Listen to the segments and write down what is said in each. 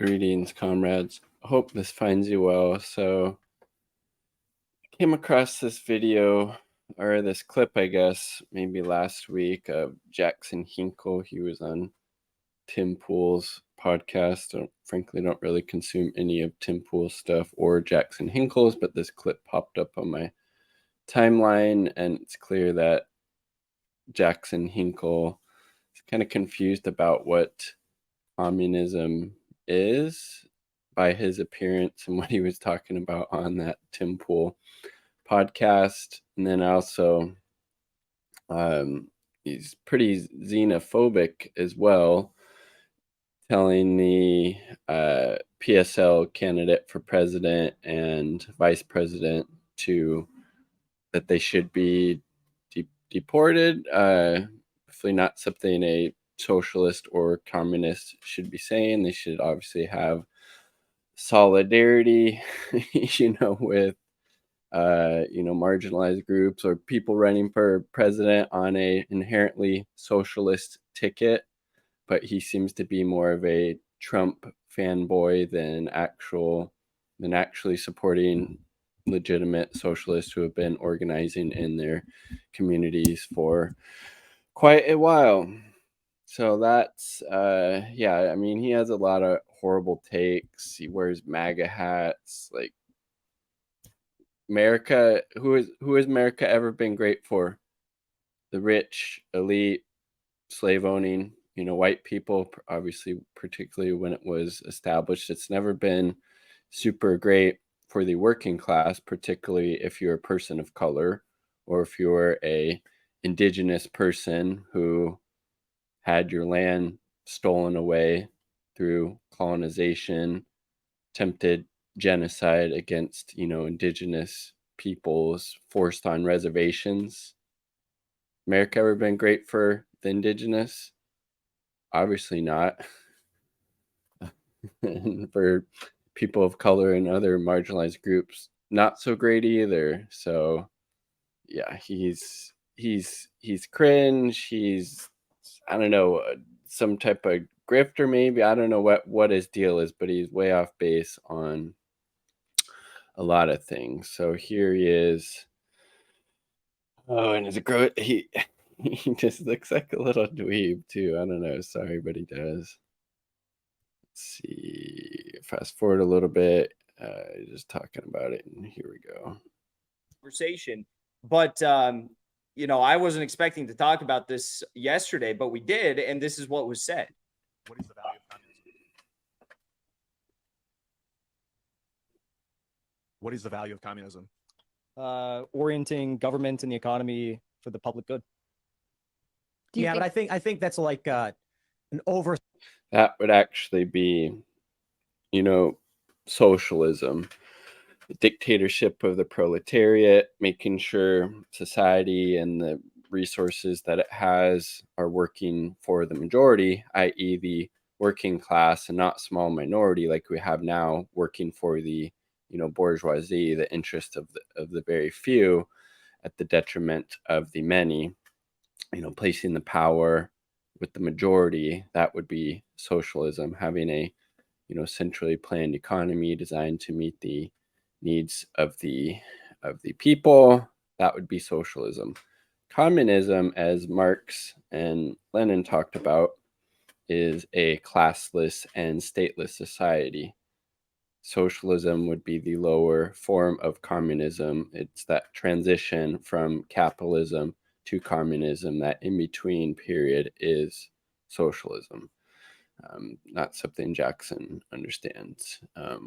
Greetings, comrades. Hope this finds you well. So, came across this video or this clip, I guess, maybe last week of Jackson Hinkle. He was on Tim Pool's podcast. Frankly, don't really consume any of Tim Pool's stuff or Jackson Hinkle's, but this clip popped up on my timeline, and it's clear that Jackson Hinkle is kind of confused about what communism is by his appearance and what he was talking about on that Tim Pool podcast. And then also, he's pretty xenophobic as well, telling the PSL candidate for president and vice president that they should be deported. Definitely not something a socialist or communist should be saying. They should obviously have solidarity, with marginalized groups or people running for president on a inherently socialist ticket. But he seems to be more of a Trump fanboy than actually supporting legitimate socialists who have been organizing in their communities for quite a while. So that's I mean, he has a lot of horrible takes. He wears MAGA hats. Like, America, who has America ever been great for? The rich, elite, slave owning, white people, obviously, particularly when it was established. It's never been super great for the working class, particularly if you're a person of color or if you're a indigenous person who had your land stolen away through colonization, attempted genocide against, indigenous peoples forced on reservations. America ever been great for the indigenous? Obviously not. And for people of color and other marginalized groups, not so great either. So yeah, he's cringe. He's, I don't know, some type of grifter maybe. I don't know what his deal is, but he's way off base on a lot of things. So here he is. Oh, and he he just looks like a little dweeb too. I don't know. Sorry, but he does. Let's see. Fast forward a little bit. Just talking about it, and here we go. Conversation, but I wasn't expecting to talk about this yesterday, but we did, and this is what was said. What is the value of communism? What is the value of communism? Orienting government and the economy for the public good. Yeah, but I think that's like an over. That would actually be, socialism, the dictatorship of the proletariat, making sure society and the resources that it has are working for the majority, i.e. the working class, and not small minority like we have now, working for the bourgeoisie, the interest of the very few at the detriment of the many. Placing the power with the majority, that would be socialism. Having a centrally planned economy designed to meet the needs of the people, that would be socialism. Communism, as Marx and Lenin talked about, is a classless and stateless society. Socialism would be the lower form of communism. It's that transition from capitalism to communism. That in-between period is socialism. Not something Jackson understands,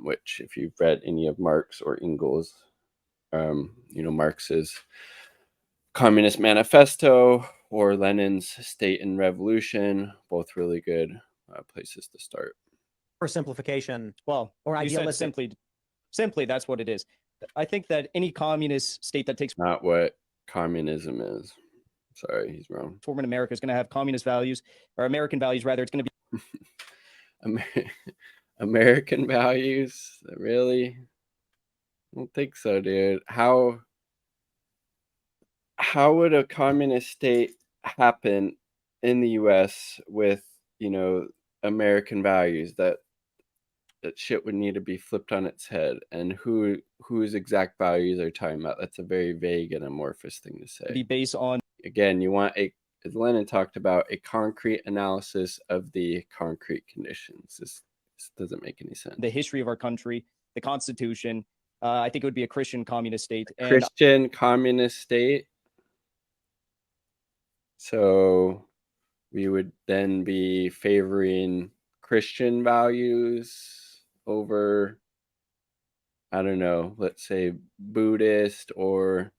which, if you've read any of Marx or Engels, Marx's Communist Manifesto or Lenin's State and Revolution, both really good places to start. For simplification, Well, or you said idealistic. simply, that's what it is. I think that any communist state that takes Not what communism is. Sorry, he's wrong. form in America is going to have communist values, or American values rather. It's going to be American values? Really? I don't think so, dude. How would a communist state happen in the US with, American values? That that shit would need to be flipped on its head. And whose exact values are you talking about? That's a very vague and amorphous thing to say. Be based on, Again, you want as Lenin talked about, a concrete analysis of the concrete conditions. This doesn't make any sense. the history of our country, the Constitution. I think it would be a Christian communist state. And Christian communist state. So we would then be favoring Christian values over, I don't know, let's say Buddhist or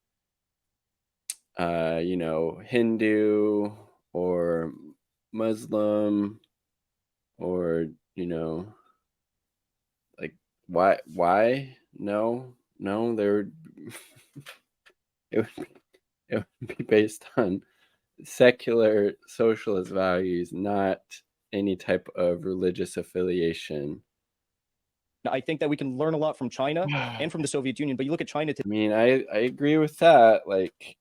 Hindu or Muslim, or like why no there it would be based on secular socialist values, not any type of religious affiliation. I think that we can learn a lot from China and from the Soviet Union, but you look at China I mean, I agree with that. Like,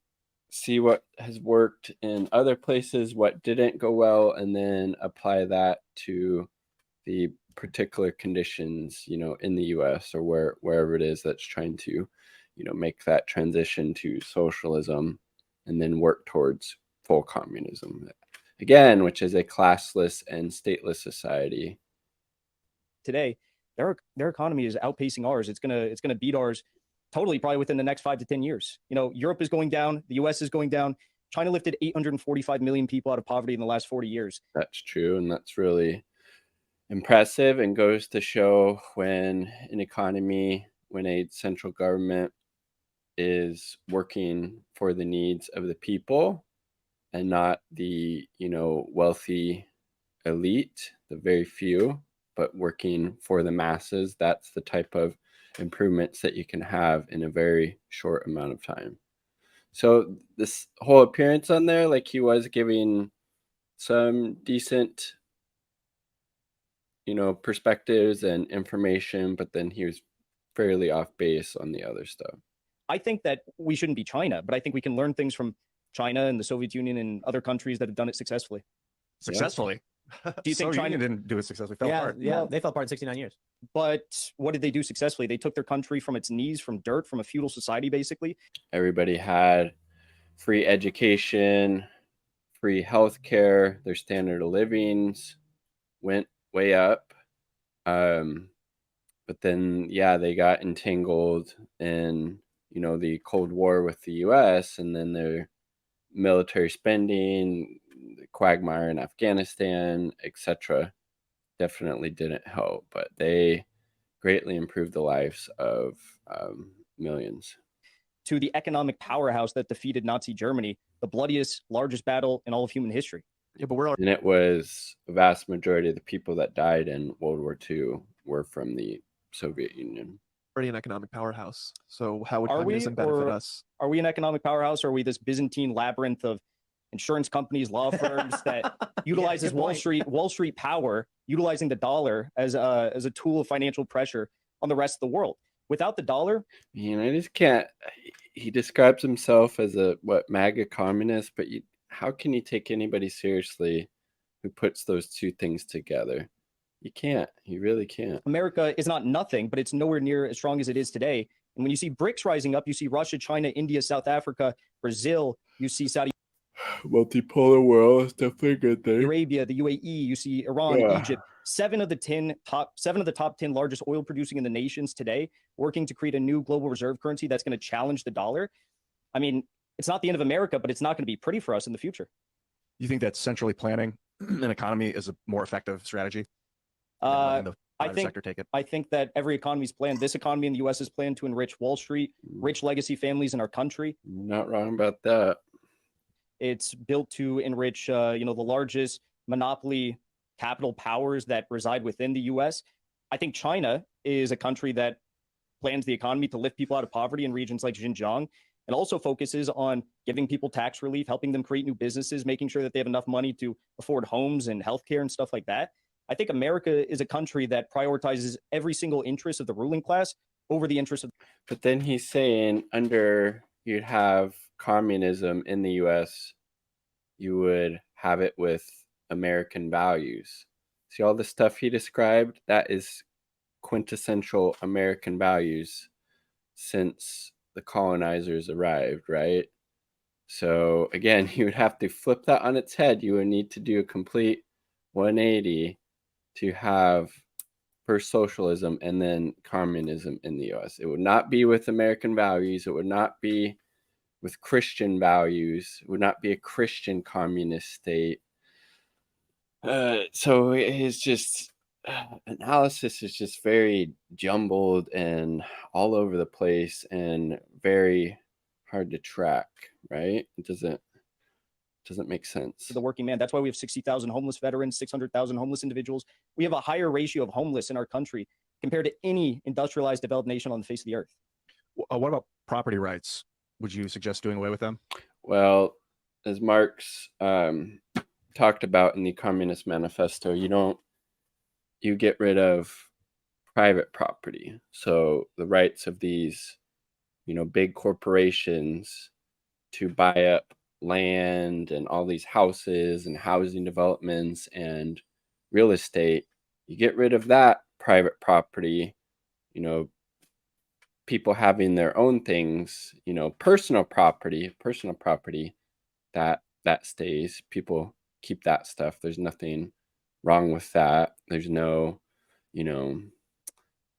see what has worked in other places, what didn't go well, and then apply that to the particular conditions, in the US or wherever it is that's trying to, make that transition to socialism and then work towards full communism. Again, which is a classless and stateless society. today, their economy is outpacing ours. It's gonna beat ours totally, probably within the next 5 to 10 years. Europe is going down, the US is going down. China lifted 845 million people out of poverty in the last 40 years. That's true, and that's really impressive, and goes to show when a central government is working for the needs of the people and not the wealthy elite, the very few, but working for the masses. That's the type of improvements that you can have in a very short amount of time. So this whole appearance on there, like, he was giving some decent perspectives and information, but then he was fairly off base on the other stuff. I think that we shouldn't be China, but I think we can learn things from China and the Soviet Union and other countries that have done it successfully. Successfully. Do you think Soviet China Union didn't do it successfully? Fell Yeah, apart. yeah, they fell apart in 69 years. But what did they do successfully? They took their country from its knees, from dirt, from a feudal society, basically. Everybody had free education, free healthcare, their standard of livings went way up. But then, they got entangled in, the Cold War with the US, and then their military spending, the quagmire in Afghanistan, etc., definitely didn't help. But they greatly improved the lives of millions. To the economic powerhouse that defeated Nazi Germany, the bloodiest, largest battle in all of human history. Yeah, but we're already And it was a vast majority of the people that died in World War II were from the Soviet Union. an economic powerhouse. So how would Are we, communism benefit or- us? Are we an economic powerhouse, or are we this Byzantine labyrinth of insurance companies, law firms that utilizes good point. Wall Street power, utilizing the dollar as a tool of financial pressure on the rest of the world? Without the dollar, I just can't. He describes himself as a MAGA communist, but how can you take anybody seriously who puts those two things together? You can't. You really can't. America is not nothing, but it's nowhere near as strong as it is today. And when you see BRICS rising up, you see Russia, China, India, South Africa, Brazil, you see Saudi Multipolar world is definitely a good thing. Arabia, the UAE, you see Iran, Yeah. Egypt, seven of the top 10 largest oil producing in the nations today, working to create a new global reserve currency that's going to challenge the dollar. I mean, it's not the end of America, but it's not going to be pretty for us in the future. You think that centrally planning an economy is a more effective strategy than letting the private sector take it? I think that every economy's planned. This economy in the U.S. is planned to enrich Wall Street, rich legacy families in our country. You're not wrong about that. It's built to enrich, the largest monopoly capital powers that reside within the U.S. I think China is a country that plans the economy to lift people out of poverty in regions like Xinjiang, and also focuses on giving people tax relief, helping them create new businesses, making sure that they have enough money to afford homes and healthcare and stuff like that. I think America is a country that prioritizes every single interest of the ruling class over the interest of. But then he's saying you'd have communism in the US, you would have it with American values. See all the stuff he described? That is quintessential American values since the colonizers arrived, right? So again, you would have to flip that on its head. You would need to do a complete 180 to have first socialism and then communism in the US. It would not be with American values. It would not be with Christian values. It would not be a Christian communist state. So his just analysis is just very jumbled and all over the place and very hard to track, right? It doesn't make sense. For the working man. That's why we have 60,000 homeless veterans, 600,000 homeless individuals. We have a higher ratio of homeless in our country compared to any industrialized developed nation on the face of the earth. What about property rights? Would you suggest doing away with them? Well, as Marx talked about in the Communist Manifesto, you get rid of private property. So the rights of these, big corporations to buy up land and all these houses and housing developments and real estate, you get rid of that private property, people having their own things, personal property that stays. People keep that stuff. There's nothing wrong with that. There's no,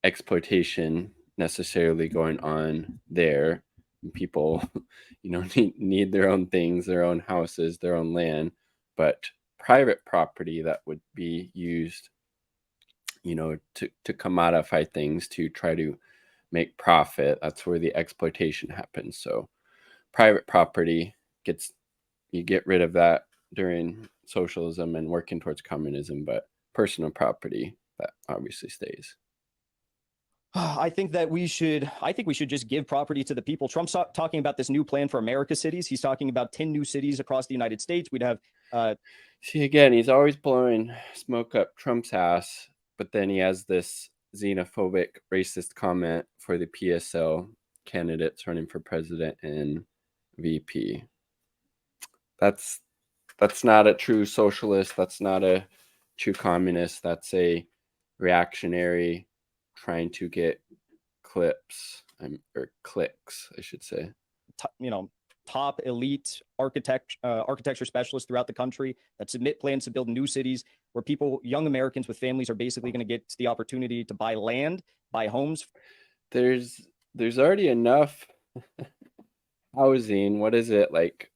exploitation necessarily going on there. People, need their own things, their own houses, their own land, but private property that would be used, to commodify things, to try to make profit. That's where the exploitation happens. So private property you get rid of that during socialism and working towards communism, but personal property, that obviously stays. I think we should just give property to the people. Trump's talking about this new plan for America cities. He's talking about 10 new cities across the United States. We'd have see, again, he's always blowing smoke up Trump's ass, but then he has this xenophobic, racist comment for the PSL candidates running for president and VP. That's not a true socialist. That's not a true communist. That's a reactionary trying to get clips or clicks, I should say. Top elite architecture specialists throughout the country that submit plans to build new cities where young Americans with families are basically going to get the opportunity to buy land, buy homes. There's already enough housing. What is it, like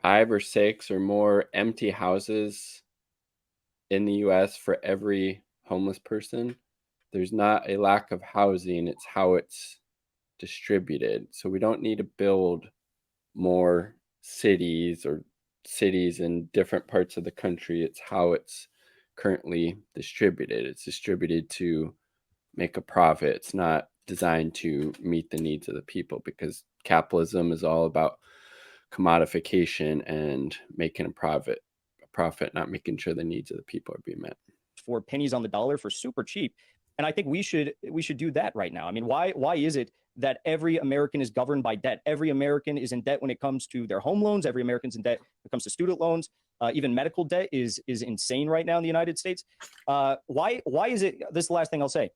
5 or 6 or more empty houses in the US for every homeless person? There's not a lack of housing. It's how it's distributed. So we don't need to build more cities or cities in different parts of the country. It's how it's currently distributed. It's distributed to make a profit. It's not designed to meet the needs of the people, because capitalism is all about commodification and making a profit, not making sure the needs of the people are being met. For pennies on the dollar, for super cheap. And I think we should do that right now. I mean, why is it that every American is governed by debt? Every American is in debt when it comes to their home loans. Every American's in debt when it comes to student loans. Even medical debt is insane right now in the United States. Why is it? This is the last thing I'll say.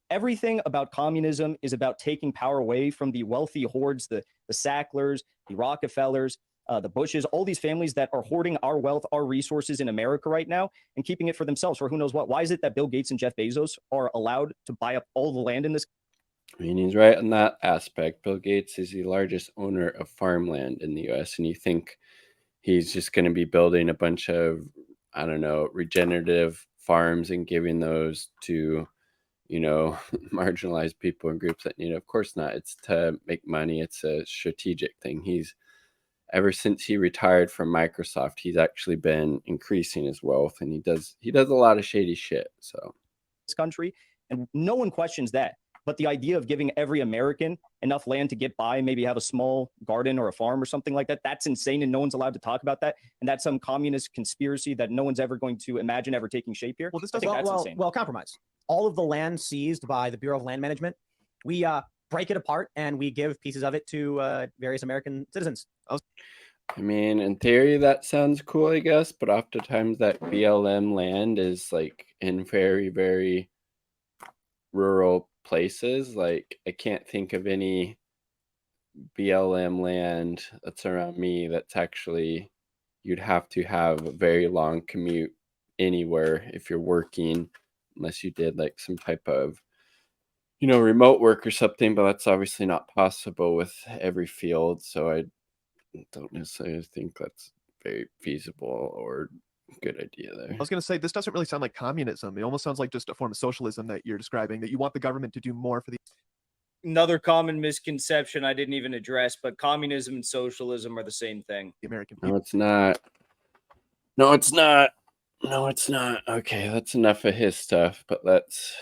Everything about communism is about taking power away from the wealthy hordes, the Sacklers, the Rockefellers, the Bushes, all these families that are hoarding our wealth, our resources in America right now and keeping it for themselves for who knows what. Why is it that Bill Gates and Jeff Bezos are allowed to buy up all the land in this? I mean, he's right on that aspect. Bill Gates is the largest owner of farmland in the US, and you think he's just going to be building a bunch of, I don't know, regenerative farms and giving those to, marginalized people and groups that need it? Of course not. It's to make money. It's a strategic thing. Ever since he retired from Microsoft, he's actually been increasing his wealth, and he does a lot of shady shit. So this country, and no one questions that. But the idea of giving every American enough land to get by, maybe have a small garden or a farm or something like that, that's insane, and no one's allowed to talk about that. And that's some communist conspiracy that no one's ever going to imagine ever taking shape here. Well, well, compromise. All of the land seized by the Bureau of Land Management, we break it apart and we give pieces of it to various American citizens. I mean, in theory, that sounds cool, I guess, but oftentimes that BLM land is like in very, very rural places. Like I can't think of any BLM land that's around me that's actually, you'd have to have a very long commute anywhere if you're working, unless you did like some type of, remote work or something, but that's obviously not possible with every field. So I don't necessarily think that's very feasible or good idea there. I was going to say, this doesn't really sound like communism. It almost sounds like just a form of socialism that you're describing, that you want the government to do more for the. Another common misconception I didn't even address, but communism and socialism are the same thing. American people. No, it's not. No, it's not. No, it's not. Okay, that's enough of his stuff, but let's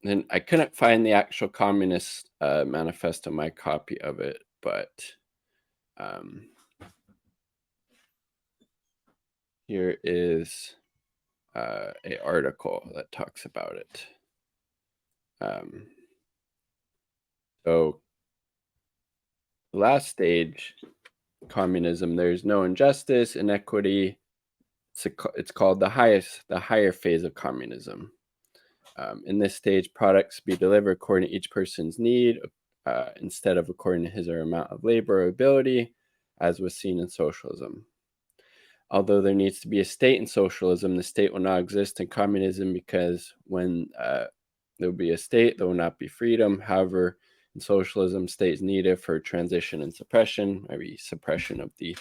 then I couldn't find the actual Communist Manifesto, my copy of it, but here is a article that talks about it. So the last stage, communism, there's no injustice, inequity. It's called the higher phase of communism. In this stage, products be delivered according to each person's need, instead of according to his or her amount of labor or ability, as was seen in socialism. Although there needs to be a state in socialism, the state will not exist in communism, because when there will be a state, there will not be freedom. However, in socialism, state is needed for transition and suppression, maybe suppression of the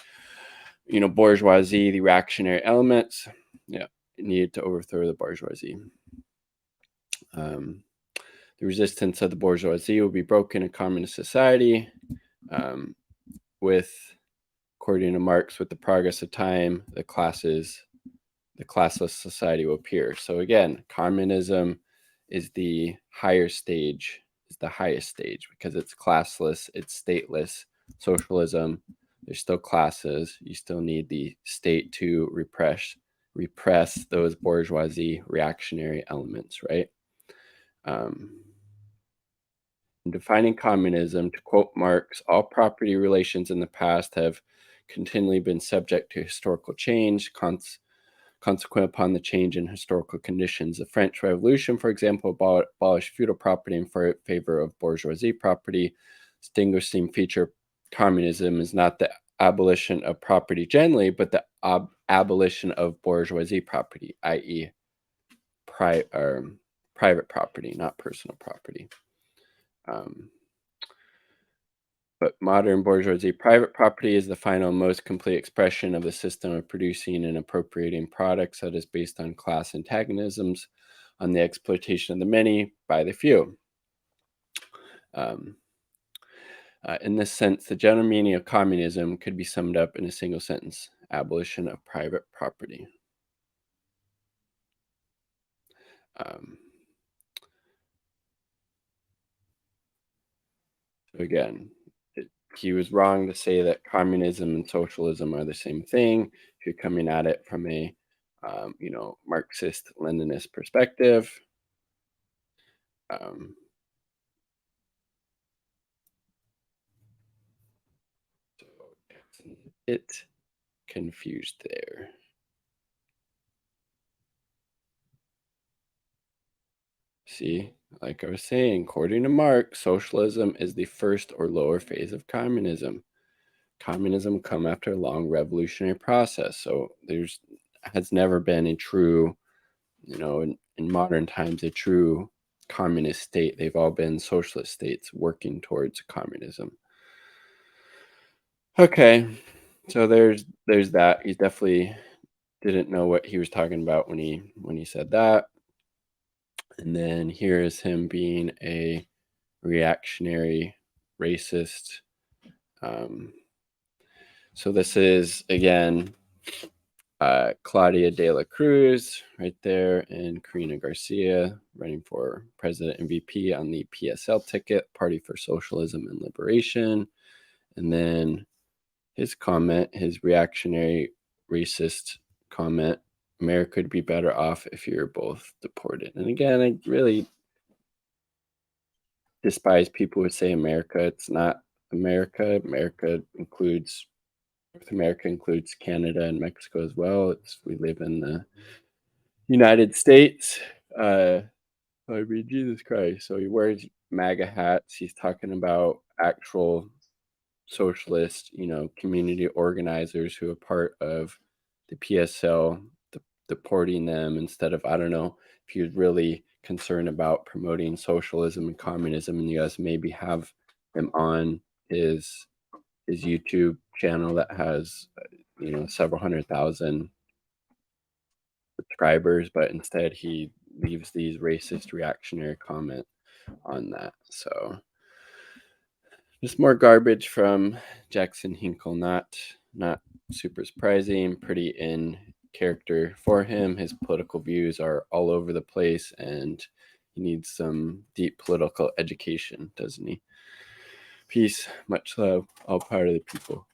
bourgeoisie, the reactionary elements. Yeah, needed to overthrow the bourgeoisie. The resistance of the bourgeoisie will be broken in communist society, according to Marx, with the progress of time, the classless society will appear. So again, communism is the highest stage, because it's classless, it's stateless. Socialism, there's still classes. You still need the state to repress those bourgeoisie reactionary elements, right? In defining communism, to quote Marx, all property relations in the past have continually been subject to historical change, consequent upon the change in historical conditions. The French Revolution, for example, abolished feudal property in favor of bourgeoisie property. Distinguishing feature of communism is not the abolition of property generally, but the abolition of bourgeoisie property, i.e., private property, not personal property. But modern bourgeoisie private property is the final, most complete expression of the system of producing and appropriating products that is based on class antagonisms, on the exploitation of the many by the few. In this sense, the general meaning of communism could be summed up in a single sentence: abolition of private property. Again, he was wrong to say that communism and socialism are the same thing. If you're coming at it from a Marxist Leninist perspective. So it confused there. See, like I was saying, according to Marx, socialism is the first or lower phase of communism. Communism come after a long revolutionary process. So has never been a true, in modern times, a true communist state. They've all been socialist states working towards communism. Okay, so there's that. He definitely didn't know what he was talking about when he said that. And then here is him being a reactionary racist. So this is, again, Claudia de la Cruz right there, and Karina Garcia running for president and VP on the PSL ticket, Party for Socialism and Liberation. And then his comment, his reactionary racist comment: America would be better off if you were both deported. And again, I really despise people who say America. It's not America. North America includes Canada and Mexico as well. We live in the United States. I mean, Jesus Christ. So he wears MAGA hats. He's talking about actual socialist, community organizers who are part of the PSL, deporting them instead of, I don't know, if he was really concerned about promoting socialism and communism, and you guys maybe have him on his YouTube channel that has, several 100,000 subscribers, but instead he leaves these racist reactionary comment on that. So just more garbage from Jackson Hinkle. Not super surprising, pretty in character for him. His political views are all over the place, and he needs some deep political education, doesn't he? Peace, much love, all part of the people.